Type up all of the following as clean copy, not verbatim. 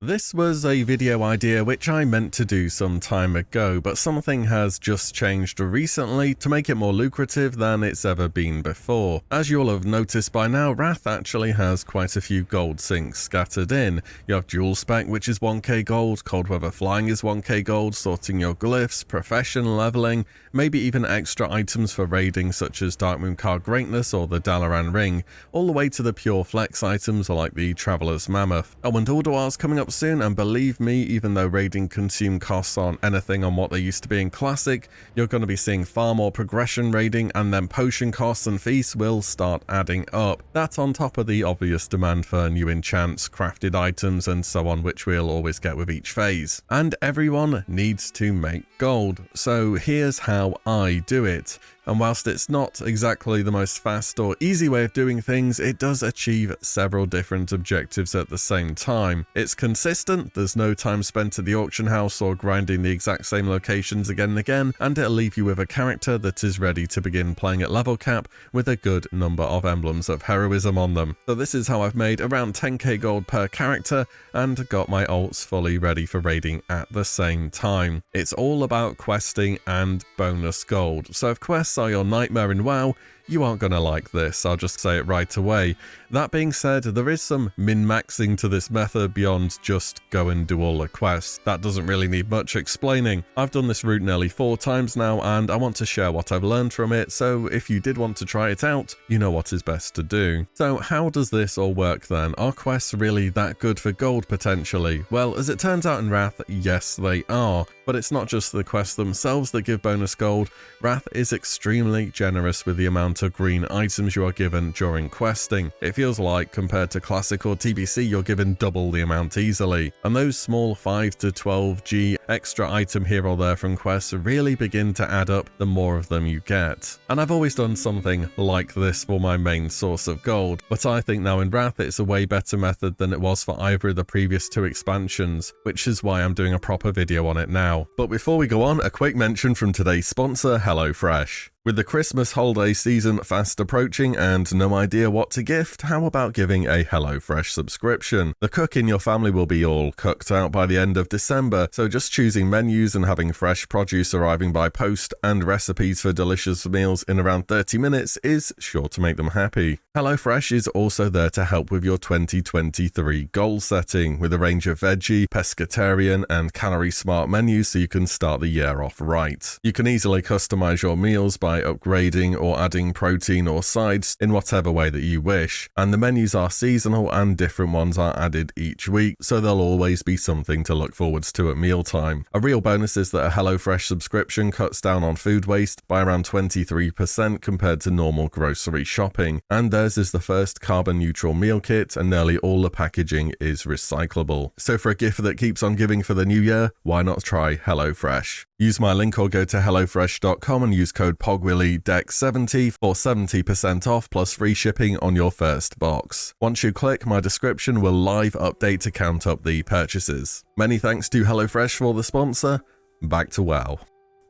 This was a video idea which I meant to do some time ago, but something has just changed recently to make it more lucrative than it's ever been before. As you'll have noticed by now, Wrath actually has quite a few gold sinks scattered in. You have dual spec, which is 1k gold, cold weather flying is 1k gold, sorting your glyphs, profession leveling, maybe even extra items for raiding such as Darkmoon Card Greatness or the Dalaran Ring, all the way to the pure flex items like the Traveler's Mammoth. Oh, and Ulduar's coming up soon, and believe me, even though raiding consume costs on anything on what they used to be in Classic, you're going to be seeing far more progression raiding, and then potion costs and feasts will start adding up. That on top of the obvious demand for new enchants, crafted items and so on, which we'll always get with each phase. And everyone needs to make gold, so here's how I do it. And whilst it's not exactly the most fast or easy way of doing things, it does achieve several different objectives at the same time. It's consistent, there's no time spent at the auction house or grinding the exact same locations again and again, and it'll leave you with a character that is ready to begin playing at level cap with a good number of emblems of heroism on them. So this is how I've made around 10k gold per character and got my ults fully ready for raiding at the same time. It's all about questing and bonus gold. So if quests are your nightmare in WoW, you aren't going to like this, I'll just say it right away. That being said, there is some min-maxing to this method beyond just go and do all the quests. That doesn't really need much explaining. I've done this route nearly 4 times now, and I want to share what I've learned from it, so if you did want to try it out, you know what is best to do. So how does this all work then? Are quests really that good for gold potentially? Well, as it turns out in Wrath, yes they are. But it's not just the quests themselves that give bonus gold. Wrath is extremely generous with the amount of green items you are given during questing. It feels like compared to Classic or TBC, you're given double the amount easily. And those small 5 to 12g extra item here or there from quests really begin to add up the more of them you get. And I've always done something like this for my main source of gold, but I think now in Wrath it's a way better method than it was for either of the previous 2 expansions, which is why I'm doing a proper video on it now. But before we go on, a quick mention from today's sponsor, HelloFresh. With the Christmas holiday season fast approaching and no idea what to gift, how about giving a HelloFresh subscription? The cook in your family will be all cooked out by the end of December, so just choosing menus and having fresh produce arriving by post and recipes for delicious meals in around 30 minutes is sure to make them happy. HelloFresh is also there to help with your 2023 goal setting, with a range of veggie, pescatarian and calorie smart menus so you can start the year off right. You can easily customize your meals by upgrading or adding protein or sides in whatever way that you wish, and the menus are seasonal and different ones are added each week, so there'll always be something to look forwards to at mealtime. A real bonus is that a HelloFresh subscription cuts down on food waste by around 23% compared to normal grocery shopping, and theirs is the first carbon neutral meal kit, and nearly all the packaging is recyclable. So for a gift that keeps on giving for the new year, why not try HelloFresh? Use my link or go to hellofresh.com and use code POGWillEDEX70 for 70% off plus free shipping on your first box. Once you click, my description will live update to count up the purchases. Many thanks to HelloFresh for the sponsor. Back to WoW.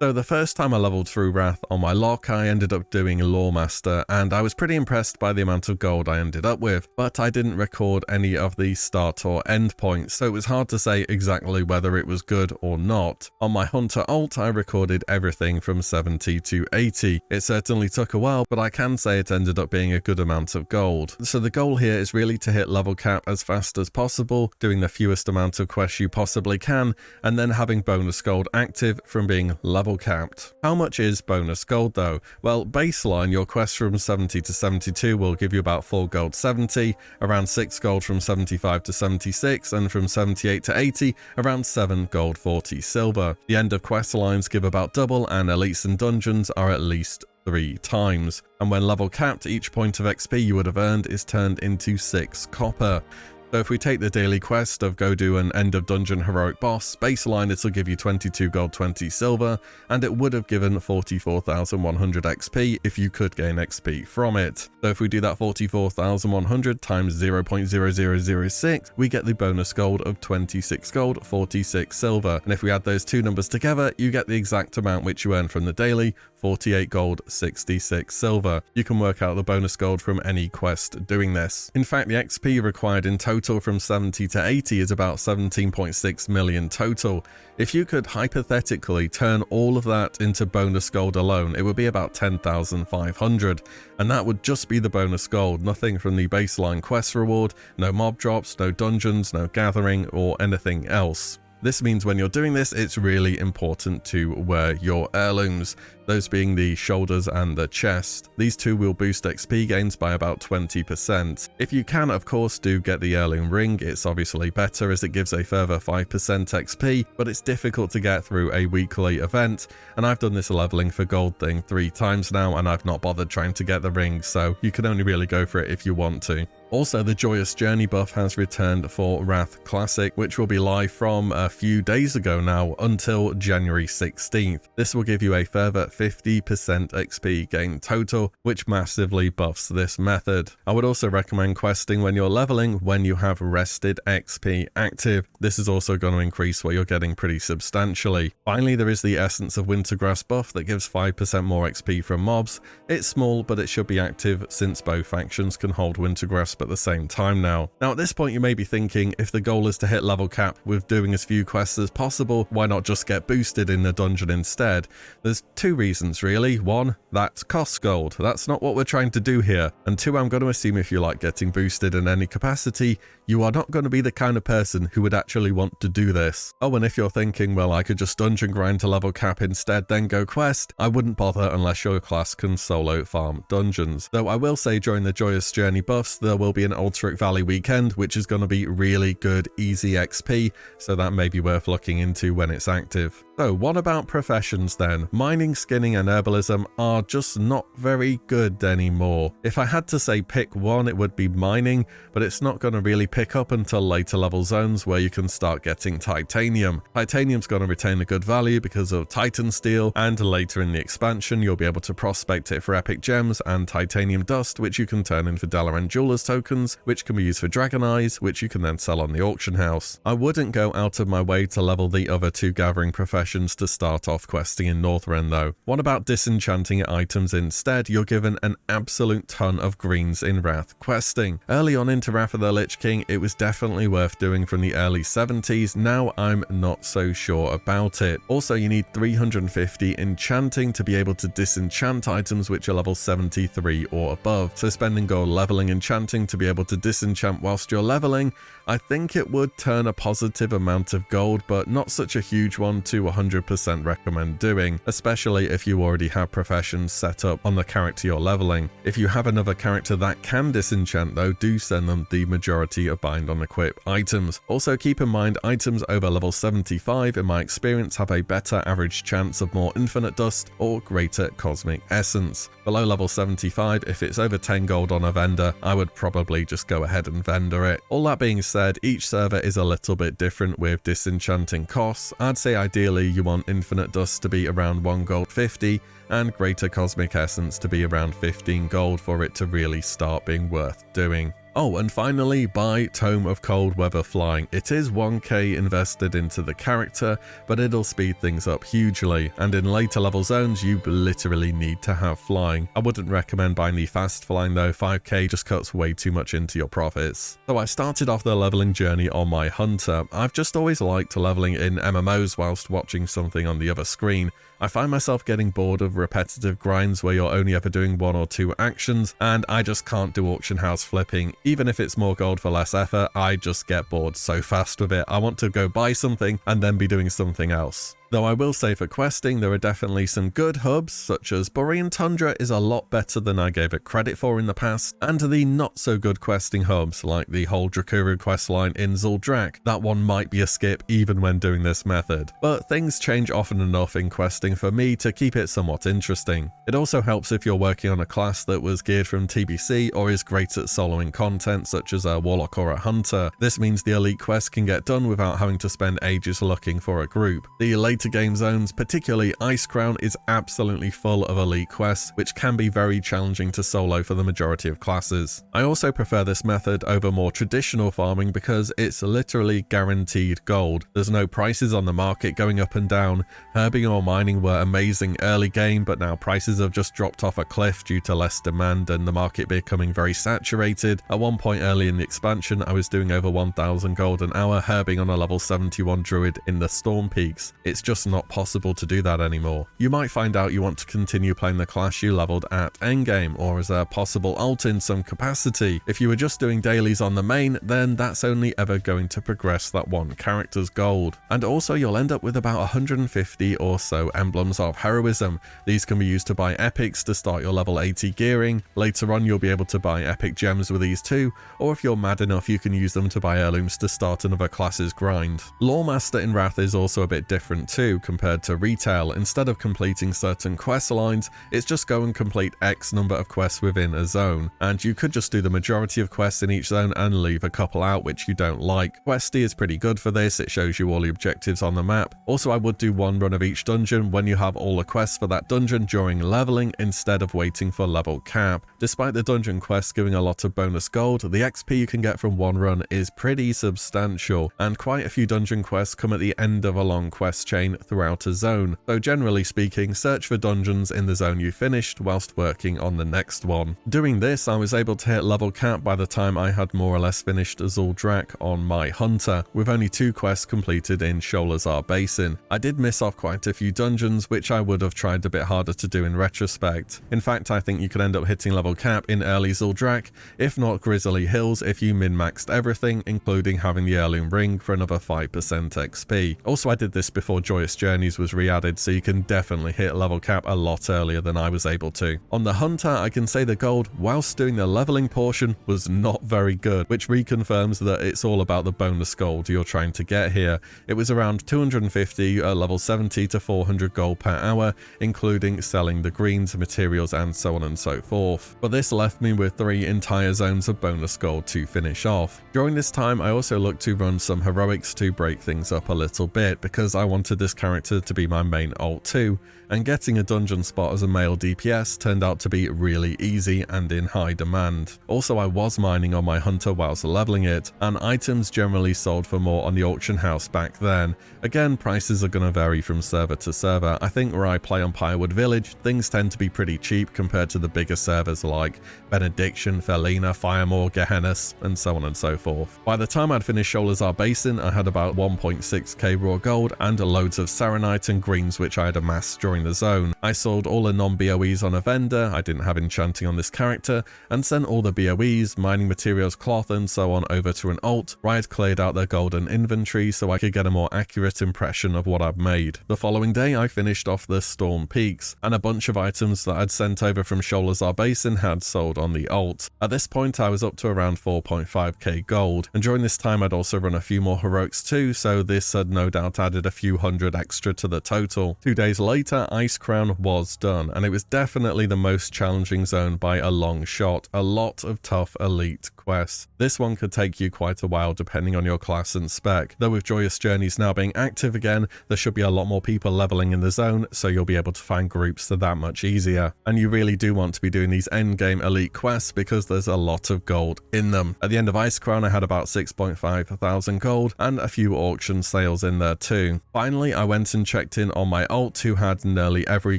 So the first time I leveled through Wrath on my lock, I ended up doing Lawmaster, and I was pretty impressed by the amount of gold I ended up with, but I didn't record any of the start or end points, so it was hard to say exactly whether it was good or not. On my Hunter ult, I recorded everything from 70 to 80. It certainly took a while, but I can say it ended up being a good amount of gold. So the goal here is really to hit level cap as fast as possible, doing the fewest amount of quests you possibly can, and then having bonus gold active from being level capped. How much is bonus gold though? Well, baseline, your quests from 70 to 72 will give you about 4 gold 70, around 6 gold from 75 to 76, and from 78 to 80, around 7 gold 40 silver. The end of quest lines give about double, and elites and dungeons are at least 3 times. And when level capped, each point of XP you would have earned is turned into 6 copper. So if we take the daily quest of go do an end of dungeon heroic boss, baseline it'll give you 22 gold 20 silver, and it would have given 44,100 XP if you could gain XP from it. So if we do that 44,100 times 0.0006, we get the bonus gold of 26 gold 46 silver, and if we add those 2 numbers together, you get the exact amount which you earn from the daily, 48 gold 66 silver. You can work out the bonus gold from any quest doing this. In fact, the XP required in total total from 70 to 80 is about 17.6 million total. If you could hypothetically turn all of that into bonus gold alone, it would be about 10,500, and that would just be the bonus gold, nothing from the baseline quest reward, no mob drops, no dungeons, no gathering, or anything else. This means when you're doing this, it's really important to wear your heirlooms, those being the shoulders and the chest. These two will boost XP gains by about 20%. If you can, of course, do get the heirloom ring, it's obviously better as it gives a further 5% XP, but it's difficult to get through a weekly event, and I've done this leveling for gold thing 3 times now, and I've not bothered trying to get the ring, so you can only really go for it if you want to. Also, the Joyous Journey buff has returned for Wrath Classic, which will be live from a few days ago now until January 16th. This will give you a further 50% XP gain total, which massively buffs this method. I would also recommend questing when you're leveling when you have rested XP active. This is also going to increase what you're getting pretty substantially. Finally, there is the Essence of Wintergrass buff that gives 5% more XP from mobs. It's small, but it should be active since both factions can hold Wintergrass at the same time now. Now at this point you may be thinking, if the goal is to hit level cap with doing as few quests as possible, why not just get boosted in the dungeon instead? There's 2 reasons really. 1, that costs gold. That's not what we're trying to do here. And 2, I'm going to assume if you like getting boosted in any capacity, you are not going to be the kind of person who would actually want to do this. Oh, and if you're thinking, well, I could just dungeon grind to level cap instead, then go quest, I wouldn't bother unless your class can solo farm dungeons. Though I will say during the Joyous Journey buffs, there will be an Ulteric Valley weekend, which is going to be really good, easy XP, so that may be worth looking into when it's active. So what about professions then? Mining, skinning and herbalism are just not very good anymore. If I had to say pick one, it would be mining, but it's not going to really pick up until later level zones where you can start getting titanium. Titanium's going to retain a good value because of Titan Steel, and later in the expansion you'll be able to prospect it for epic gems and titanium dust, which you can turn into Dalaran Jewelers tokens, which can be used for Dragon Eyes, which you can then sell on the auction house. I wouldn't go out of my way to level the other 2 gathering professions to start off questing in Northrend though. What about disenchanting items instead? You're given an absolute ton of greens in Wrath questing. Early on into Wrath of the Lich King, it was definitely worth doing from the early 70s. Now I'm not so sure about it. Also, you need 350 enchanting to be able to disenchant items which are level 73 or above. So spending gold leveling enchanting to be able to disenchant whilst you're leveling, I think it would turn a positive amount of gold, but not such a huge one to 100% recommend doing, especially if you already have professions set up on the character you're leveling. If you have another character that can disenchant though, do send them the majority of bind on equip items. Also keep in mind, items over level 75 in my experience have a better average chance of more infinite dust or greater cosmic essence. Below level 75, if it's over 10 gold on a vendor, I would probably just go ahead and vendor it. All that being said, each server is a little bit different with disenchanting costs. I'd say ideally you want infinite dust to be around 1 gold 50 and greater cosmic essence to be around 15 gold for it to really start being worth doing. Oh, and finally, buy Tome of Cold Weather Flying. It is 1k invested into the character, but it'll speed things up hugely, and in later level zones you literally need to have flying. I wouldn't recommend buying the fast flying though, 5k just cuts way too much into your profits. So I started off the leveling journey on my hunter. I've just always liked leveling in MMOs whilst watching something on the other screen. I find myself getting bored of repetitive grinds where you're only ever doing 1 or 2 actions, and I just can't do auction house flipping. Even if it's more gold for less effort, I just get bored so fast with it. I want to go buy something and then be doing something else. Though I will say for questing, there are definitely some good hubs, such as Borean Tundra is a lot better than I gave it credit for in the past, and the not so good questing hubs, like the whole Drakuru questline in Zuldrak. That one might be a skip even when doing this method, but things change often enough in questing for me to keep it somewhat interesting. It also helps if you're working on a class that was geared from TBC or is great at soloing content, such as a Warlock or a Hunter. This means the elite quest can get done without having to spend ages looking for a group. The later game zones, particularly Icecrown, is absolutely full of elite quests, which can be very challenging to solo for the majority of classes. I also prefer this method over more traditional farming because it's literally guaranteed gold. There's no prices on the market going up and down. Herbing or mining were amazing early game, but now prices have just dropped off a cliff due to less demand and the market becoming very saturated. At one point early in the expansion, I was doing over 1000 gold an hour herbing on a level 71 druid in the Storm Peaks. It's just not possible to do that anymore. You might find out you want to continue playing the class you leveled at endgame, or as a possible alt in some capacity. If you were just doing dailies on the main, then that's only ever going to progress that one character's gold. And also you'll end up with about 150 or so emblems of heroism. These can be used to buy epics to start your level 80 gearing. Later on you'll be able to buy epic gems with these too, or if you're mad enough you can use them to buy heirlooms to start another class's grind. Loremaster in Wrath is also a bit different too compared to retail. Instead of completing certain quest lines, it's just go and complete X number of quests within a zone, and you could just do the majority of quests in each zone and leave a couple out which you don't like. Questy is pretty good for this, it shows you all the objectives on the map. Also I would do one run of each dungeon when you have all the quests for that dungeon during leveling instead of waiting for level cap. Despite the dungeon quests giving a lot of bonus gold, the XP you can get from one run is pretty substantial, and quite a few dungeon quests come at the end of a long quest chain throughout a zone. So generally speaking, search for dungeons in the zone you finished whilst working on the next one. Doing this, I was able to hit level cap by the time I had more or less finished Zuldrak on my hunter, with only 2 quests completed in Sholazar Basin. I did miss off quite a few dungeons, which I would have tried a bit harder to do in retrospect. In fact, I think you could end up hitting level cap in early Zuldrak, if not Grizzly Hills if you min-maxed everything, including having the heirloom ring for another 5% XP. Also, I did this before Joyous Journeys was re-added, so you can definitely hit level cap a lot earlier than I was able to. On the hunter, I can say the gold, whilst doing the leveling portion, was not very good, which reconfirms that it's all about the bonus gold you're trying to get here. It was around 250 at level 70 to 400 gold per hour, including selling the greens, materials and so on and so forth. But this left me with 3 entire zones of bonus gold to finish off. During this time, I also looked to run some heroics to break things up a little bit, because I wanted this character to be my main alt too, and getting a dungeon spot as a male DPS turned out to be really easy and in high demand. Also, I was mining on my hunter whilst leveling it, and items generally sold for more on the auction house back then. Again, prices are going to vary from server to server. I think where I play on Pyrewood Village, things tend to be pretty cheap compared to the bigger servers like Benediction, Felina, Firemore, Gehennas, and so on and so forth. By the time I'd finished Sholazar Basin, I had about 1.6k raw gold and loads of Serenite and greens which I had amassed during the zone. I sold all the non-BOEs on a vendor, I didn't have enchanting on this character, and sent all the BOEs, mining materials, cloth and so on over to an alt, where I'd cleared out their golden inventory so I could get a more accurate impression of what I'd made. The following day I finished off the Storm Peaks, and a bunch of items that I'd sent over from Sholazar Basin had sold on the alt. At this point I was up to around 4.5k gold, and during this time I'd also run a few more heroics too, so this had no doubt added a few hundred extra to the total. 2 days later, Icecrown was done, and it was definitely the most challenging zone by a long shot. A lot of tough elite quests. This one could take you quite a while depending on your class and spec, though with Joyous Journeys now being active again, there should be a lot more people leveling in the zone, so you'll be able to find groups that much easier. And you really do want to be doing these endgame elite quests because there's a lot of gold in them. At the end of Icecrown I had about 6.5 thousand gold and a few auction sales in there too. Finally I went and checked in on my alt, who had nearly every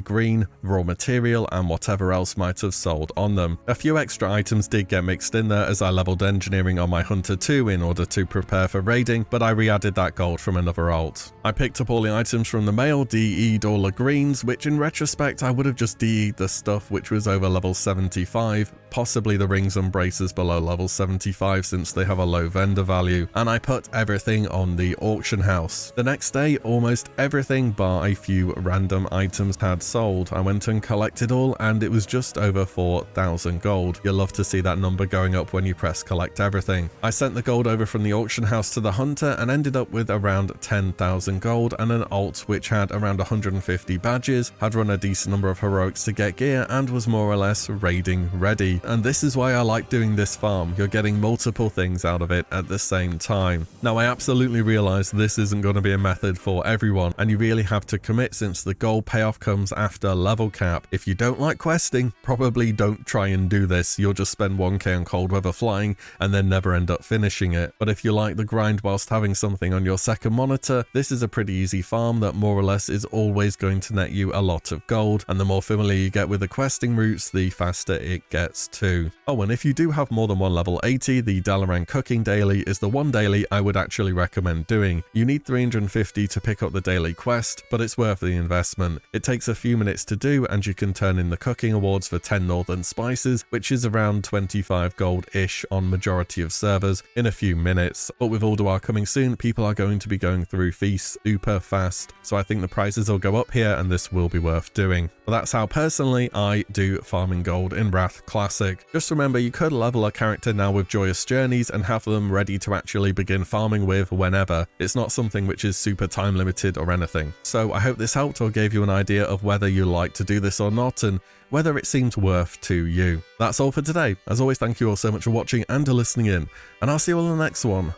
green, raw material and whatever else might have sold on them. A few extra items did get mixed in there as I leveled engineering on my hunter too in order to prepare for raiding, but I re-added that gold from another alt. I picked up all the items from the male, DE'd all the greens, which in retrospect I would have just DE'd the stuff which was over level 75, possibly the rings and braces below level 75 since they have a low vendor value, and I put everything on the auction house. The next day, almost everything bar a few random items had sold. I went and collected all, and it was just over 4,000 gold. You'll love to see that number going up when you press collect everything. I sent the gold over from the auction house to the hunter and ended up with around 10,000 gold and an alt which had around 150 badges, had run a decent number of heroics to get gear, and was more or less raiding ready. And this is why I like doing this farm. You're getting multiple things out of it at the same time. Now I absolutely realize this isn't going to be a method for everyone everyone, and you really have to commit since the gold payoff comes after level cap. If you don't like questing, probably don't try and do this. You'll just spend 1k on cold weather flying and then never end up finishing it. But if you like the grind whilst having something on your second monitor, this is a pretty easy farm that more or less is always going to net you a lot of gold, and the more familiar you get with the questing routes, the faster it gets too. Oh, and if you do have more than one level 80, the Dalaran cooking daily is the one daily I would actually recommend doing. You need 350 to pick up the daily quest, but it's worth the investment. It takes a few minutes to do, and you can turn in the cooking awards for 10 northern spices, which is around 25 gold-ish on majority of servers in a few minutes. But with Ulduar coming soon, people are going to be going through feasts super fast, so I think the prices will go up here and this will be worth doing. But that's how personally I do farming gold in Wrath Classic. Just remember, you could level a character now with Joyous Journeys and have them ready to actually begin farming with whenever. It's not something which is super time limited or anything. So I hope this helped or gave you an idea of whether you like to do this or not and whether it seemed worth to you. That's all for today. As always, thank you all so much for watching and listening in, and I'll see you all in the next one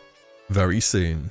very soon.